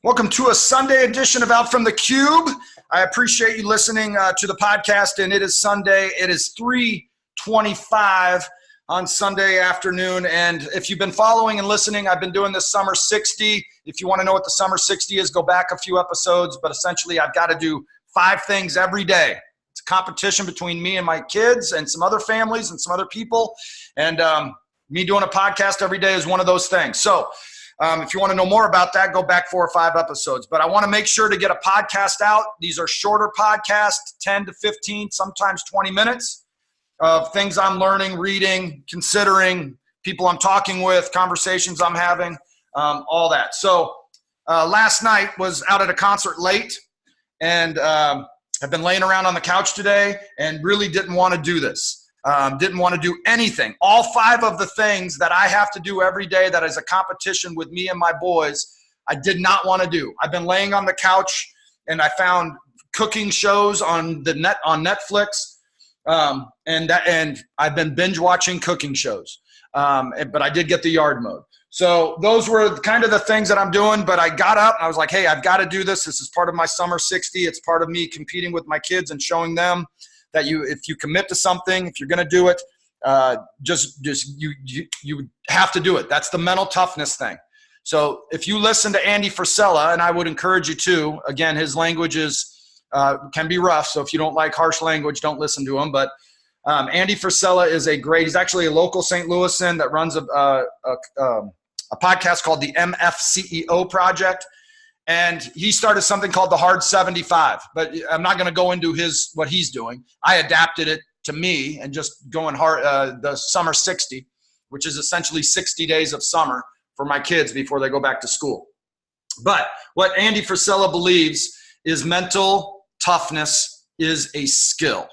Welcome to a Sunday edition of Out from the Cube. I appreciate you listening to the podcast, and it is Sunday. It is 3:25 on Sunday afternoon, and if you've been following and listening, I've been doing this Summer 60. If you want to know what the Summer 60 is, go back a few episodes, but essentially I've got to do 5 things every day. It's a competition between me and my kids and some other families and some other people, and me doing a podcast every day is one of those things. So if you want to know more about that, go back 4 or 5 episodes. But I want to make sure to get a podcast out. These are shorter podcasts, 10 to 15, sometimes 20 minutes of things I'm learning, reading, considering, people I'm talking with, conversations I'm having, all that. So last night was out at a concert late, and I've been laying around on the couch today and really didn't want to do this. Didn't want to do anything. All 5 of the things that I have to do every day that is a competition with me and my boys, I did not want to do. I've been laying on the couch and I found cooking shows on Netflix, and I've been binge watching cooking shows. But I did get the yard mowed. So those were kind of the things that I'm doing, but I got up and I was like, hey, I've got to do this. This is part of my Summer 60. It's part of me competing with my kids and showing them that if you commit to something, if you're going to do it, you have to do it. That's the mental toughness thing. So if you listen to Andy Frisella, and I would encourage you to, again, his language can be rough. So if you don't like harsh language, don't listen to him. But Andy Frisella is he's actually a local St. Louisan that runs a podcast called the MFCEO Project. And he started something called the Hard 75, but I'm not going to go into what he's doing. I adapted it to me and just going hard, the Summer 60, which is essentially 60 days of summer for my kids before they go back to school. But what Andy Frisella believes is mental toughness is a skill.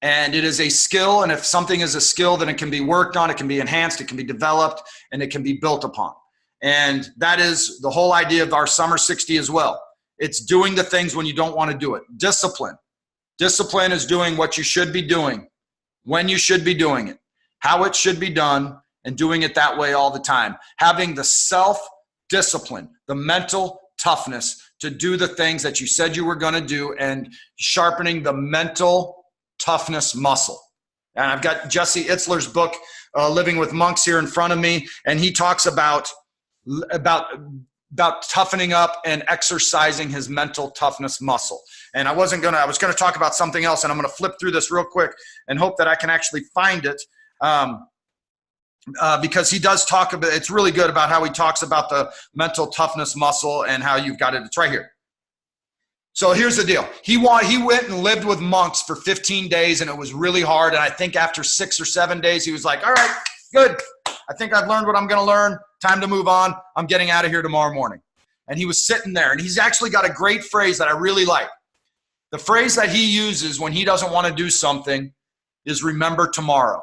And it is a skill, and if something is a skill, then it can be worked on, it can be enhanced, it can be developed, and it can be built upon. And that is the whole idea of our Summer 60 as well. It's doing the things when you don't want to do it. Discipline. Discipline is doing what you should be doing, when you should be doing it, how it should be done, and doing it that way all the time. Having the self-discipline, the mental toughness to do the things that you said you were going to do, and sharpening the mental toughness muscle. And I've got Jesse Itzler's book, Living with Monks, here in front of me, and he talks about toughening up and exercising his mental toughness muscle. And I was going to talk about something else, and I'm going to flip through this real quick and hope that I can actually find it, because he does talk about, it's really good about how he talks about the mental toughness muscle and how you've got it. It's right here. So here's the deal. He went and lived with monks for 15 days, and it was really hard. And I think after 6 or 7 days, he was like, all right, good. I think I've learned what I'm going to learn. Time to move on. I'm getting out of here tomorrow morning. And he was sitting there, and he's actually got a great phrase that I really like. The phrase that he uses when he doesn't want to do something is remember tomorrow.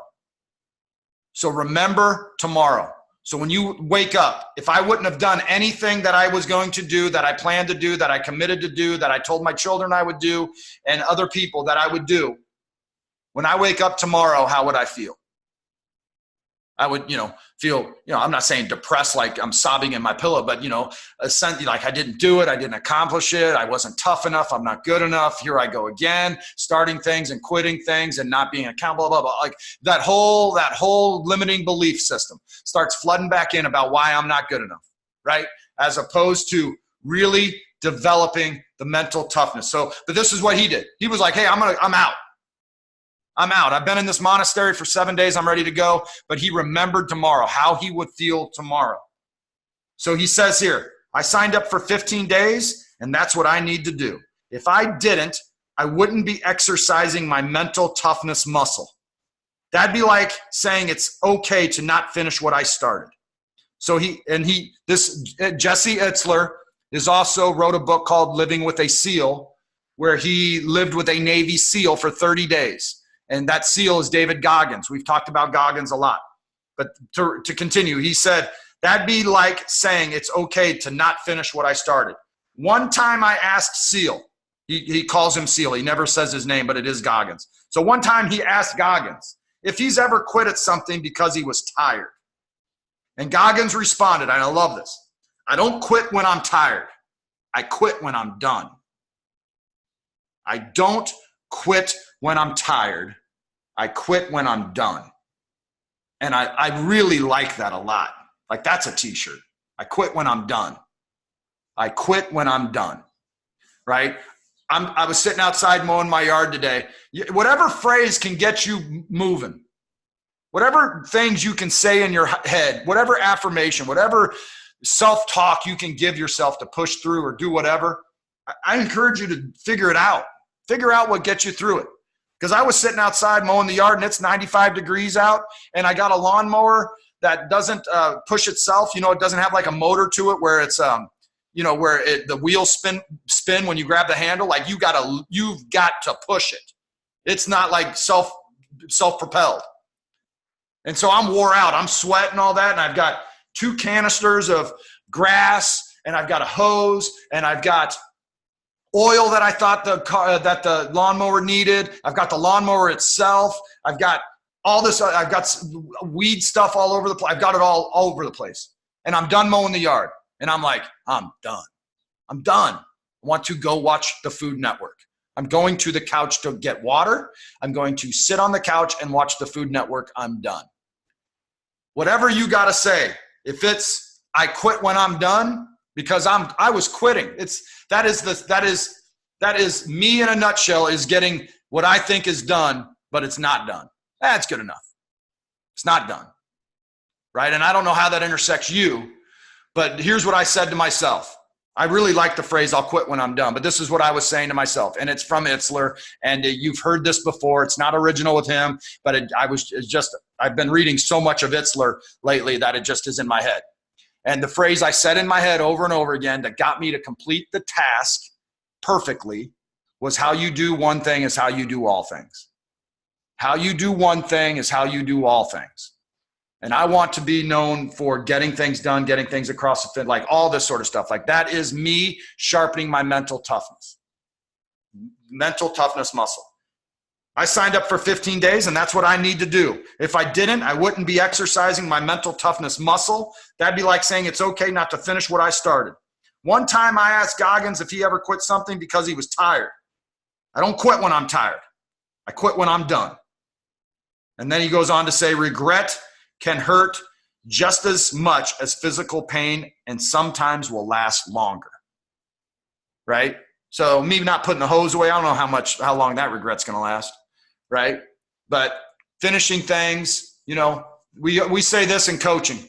So remember tomorrow. So when you wake up, if I wouldn't have done anything that I was going to do, that I planned to do, that I committed to do, that I told my children I would do, and other people that I would do, when I wake up tomorrow, how would I feel? I would, feel, I'm not saying depressed like I'm sobbing in my pillow, but, a sense like I didn't do it. I didn't accomplish it. I wasn't tough enough. I'm not good enough. Here I go again, starting things and quitting things and not being accountable, blah, blah, blah. Like that whole limiting belief system starts flooding back in about why I'm not good enough, right? As opposed to really developing the mental toughness. So, but this is what he did. He was like, hey, I'm out. I'm out. I've been in this monastery for 7 days. I'm ready to go. But he remembered tomorrow, how he would feel tomorrow. So he says here, I signed up for 15 days, and that's what I need to do. If I didn't, I wouldn't be exercising my mental toughness muscle. That'd be like saying it's okay to not finish what I started. So Jesse Itzler is also wrote a book called Living with a SEAL, where he lived with a Navy SEAL for 30 days. And that SEAL is David Goggins. We've talked about Goggins a lot. But to continue, he said, that'd be like saying it's okay to not finish what I started. One time I asked SEAL, he calls him SEAL. He never says his name, but it is Goggins. So one time he asked Goggins if he's ever quit at something because he was tired. And Goggins responded, and I love this, I don't quit when I'm tired. I quit when I'm done. I don't quit when I'm tired. I quit when I'm done. And I really like that a lot. Like, that's a t-shirt. I quit when I'm done. I quit when I'm done, right? I was sitting outside mowing my yard today. Whatever phrase can get you moving, whatever things you can say in your head, whatever affirmation, whatever self-talk you can give yourself to push through or do whatever, I encourage you to figure it out. Figure out what gets you through it. Because I was sitting outside mowing the yard and it's 95 degrees out, and I got a lawnmower that doesn't push itself. You know, it doesn't have like a motor to it where it's you know, where the wheels spin when you grab the handle. Like, you've got to push it. It's not like self-propelled. And so I'm wore out. I'm sweating all that, and I've got 2 canisters of grass, and I've got a hose, and I've got oil that I thought that the lawnmower needed. I've got the lawnmower itself. I've got all this. I've got weed stuff all over the place. I've got it all over the place, and I'm done mowing the yard. And I'm like, I'm done. I'm done. I want to go watch the Food Network. I'm going to the couch to get water. I'm going to sit on the couch and watch the Food Network. I'm done. Whatever you got to say, if it's I quit when I'm done, because I was quitting. That is me in a nutshell, is getting what I think is done, but it's not done. That's good enough. It's not done. Right? And I don't know how that intersects you, but here's what I said to myself. I really like the phrase, I'll quit when I'm done, but this is what I was saying to myself, and it's from Itzler, and you've heard this before. It's not original with him, but I've been reading so much of Itzler lately that it just is in my head. And the phrase I said in my head over and over again that got me to complete the task perfectly was, how you do one thing is how you do all things. How you do one thing is how you do all things. And I want to be known for getting things done, getting things across the finish, like all this sort of stuff. Like, that is me sharpening my mental toughness muscle. I signed up for 15 days, and that's what I need to do. If I didn't, I wouldn't be exercising my mental toughness muscle. That'd be like saying it's okay not to finish what I started. One time I asked Goggins if he ever quit something because he was tired. I don't quit when I'm tired. I quit when I'm done. And then he goes on to say, regret can hurt just as much as physical pain, and sometimes will last longer. Right? So me not putting the hose away, I don't know how long that regret's going to last. Right? But finishing things, you know, we say this in coaching.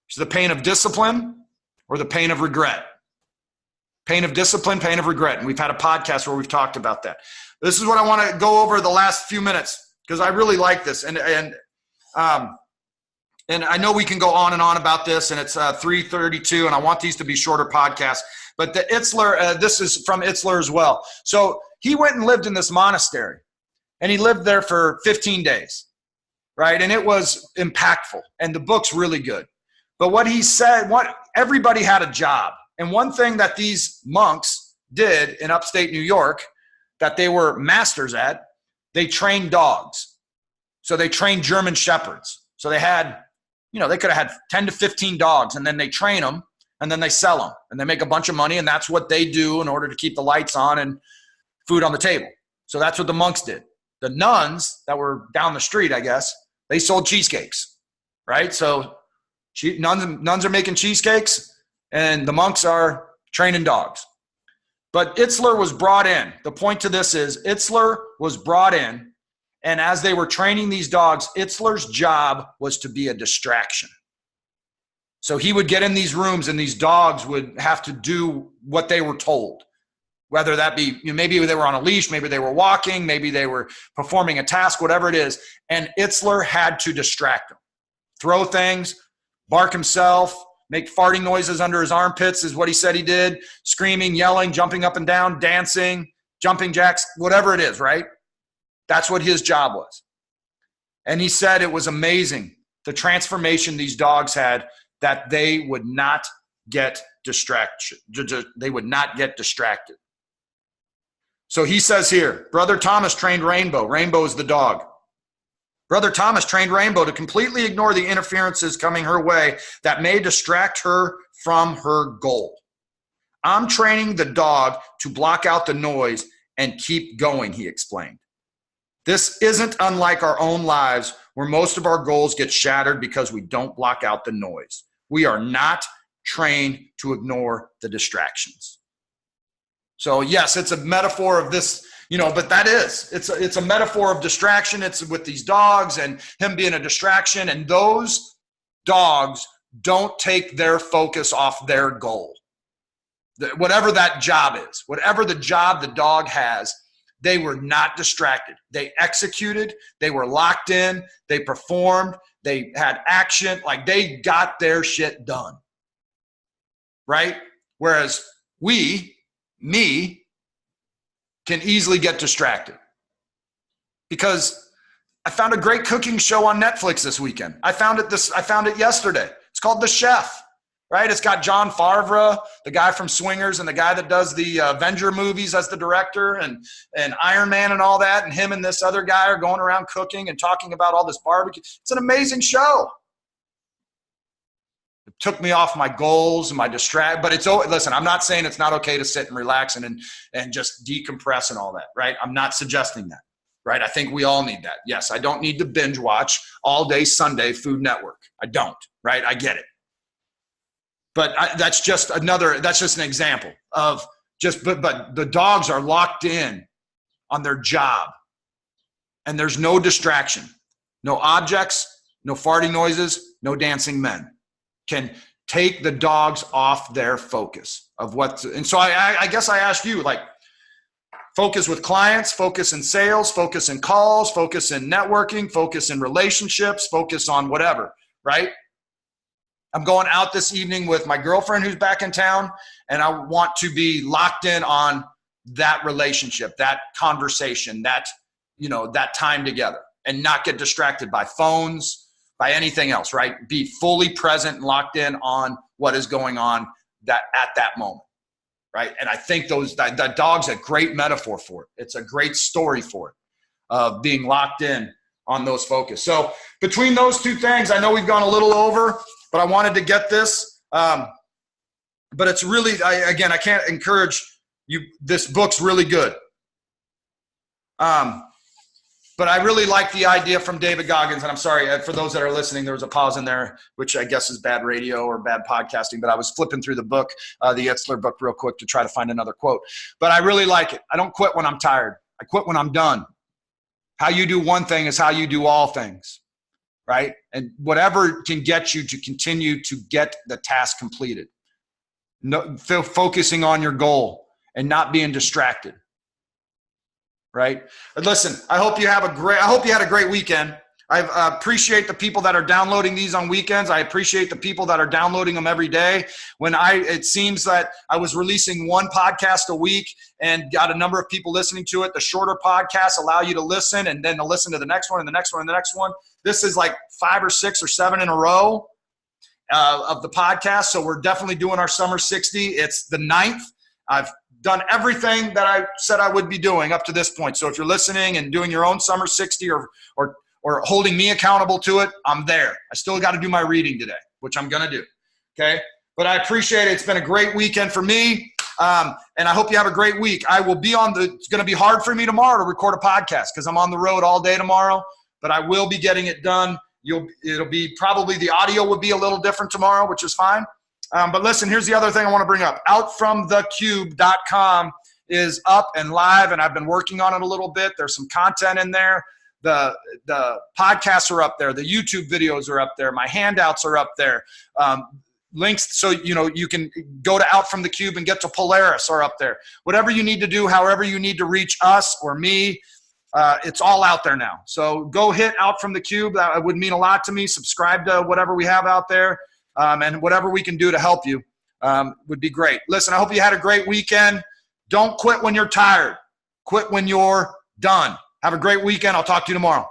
It's the pain of discipline or the pain of regret. Pain of discipline, pain of regret. And we've had a podcast where we've talked about that. This is what I want to go over the last few minutes, because I really like this. And I know we can go on and on about this, and it's 3:32, and I want these to be shorter podcasts. But the Itzler, this is from Itzler as well. So he went and lived in this monastery, and he lived there for 15 days, right? And it was impactful, and the book's really good. But what he said, everybody had a job. And one thing that these monks did in upstate New York that they were masters at, they trained dogs. So they trained German shepherds. So they had, you know, they could have had 10 to 15 dogs, and then they train them, and then they sell them, and they make a bunch of money, and that's what they do in order to keep the lights on and food on the table. So that's what the monks did. The nuns that were down the street, I guess, they sold cheesecakes, right? So nuns are making cheesecakes, and the monks are training dogs. But Itzler was brought in. The point to this is Itzler was brought in, and as they were training these dogs, Itzler's job was to be a distraction. So he would get in these rooms, and these dogs would have to do what they were told, whether that be, you know, maybe they were on a leash, maybe they were walking, maybe they were performing a task, whatever it is. And Itzler had to distract them, throw things, bark himself, make farting noises under his armpits is what he said he did, screaming, yelling, jumping up and down, dancing, jumping jacks, whatever it is, right? That's what his job was. And he said it was amazing, the transformation these dogs had, that they would not get distracted. They would not get distracted. So he says here, Brother Thomas trained Rainbow. Rainbow is the dog. Brother Thomas trained Rainbow to completely ignore the interferences coming her way that may distract her from her goal. I'm training the dog to block out the noise and keep going, he explained. This isn't unlike our own lives where most of our goals get shattered because we don't block out the noise. We are not trained to ignore the distractions. So yes, it's a metaphor of this, but it's a metaphor of distraction. It's with these dogs and him being a distraction, and those dogs don't take their focus off their goal. Whatever that job is, whatever the job the dog has, they were not distracted. They executed, they were locked in, they performed, they had action, like they got their shit done. Right? Whereas me, can easily get distracted. Because I found a great cooking show on Netflix this weekend. I found it yesterday. It's called The Chef. Right? It's got Jon Favreau, the guy from Swingers, and the guy that does the Avenger movies as the director, and Iron Man and all that, and him and this other guy are going around cooking and talking about all this barbecue. It's an amazing show. It took me off my goals and my but listen, I'm not saying it's not okay to sit and relax and just decompress and all that, right? I'm not suggesting that, right? I think we all need that. Yes, I don't need to binge watch all day Sunday Food Network. I don't, right? I get it. But that's just an example of but the dogs are locked in on their job, and there's no distraction, no objects, no farting noises, no dancing men can take the dogs off their focus of and so I guess I ask you, like, focus with clients, focus in sales, focus in calls, focus in networking, focus in relationships, focus on whatever, right? I'm going out this evening with my girlfriend who's back in town, and I want to be locked in on that relationship, that conversation, that time together, and not get distracted by phones, by anything else, right? Be fully present and locked in on what is going on at that moment, right? And I think that dog's a great metaphor for it. It's a great story for it, of being locked in on those focus. So between those two things, I know we've gone a little over, but I wanted to get this. But it's really, I can't encourage you. This book's really good. But I really like the idea from David Goggins. And I'm sorry, for those that are listening, there was a pause in there, which I guess is bad radio or bad podcasting. But I was flipping through the book, the Itzler book, real quick to try to find another quote. But I really like it. I don't quit when I'm tired. I quit when I'm done. How you do one thing is how you do all things. Right? And whatever can get you to continue to get the task completed. Focusing on your goal and not being distracted. Right? But listen, I hope you had a great weekend. I appreciate the people that are downloading these on weekends. I appreciate the people that are downloading them every day. It seems that I was releasing one podcast a week and got a number of people listening to it. The shorter podcasts allow you to listen and then to listen to the next one and the next one and the next one. This is like 5 or 6 or 7 in a row of the podcast. So we're definitely doing our Summer 60. It's the 9th. I've done everything that I said I would be doing up to this point. So if you're listening and doing your own Summer 60 or holding me accountable to it, I'm there. I still got to do my reading today, which I'm going to do. Okay. But I appreciate it. It's been a great weekend for me. And I hope you have a great week. It's going to be hard for me tomorrow to record a podcast because I'm on the road all day tomorrow, but I will be getting it done. It'll be probably the audio will be a little different tomorrow, which is fine. But listen, here's the other thing I want to bring up. Outfromthecube.com is up and live, and I've been working on it a little bit. There's some content in there. The podcasts are up there. The YouTube videos are up there. My handouts are up there. Links so you can go to Out from the Cube and get to Polaris are up there. Whatever you need to do, however you need to reach us or me, it's all out there now. So go hit Out from the Cube. That would mean a lot to me. Subscribe to whatever we have out there. And whatever we can do to help you would be great. Listen, I hope you had a great weekend. Don't quit when you're tired. Quit when you're done. Have a great weekend. I'll talk to you tomorrow.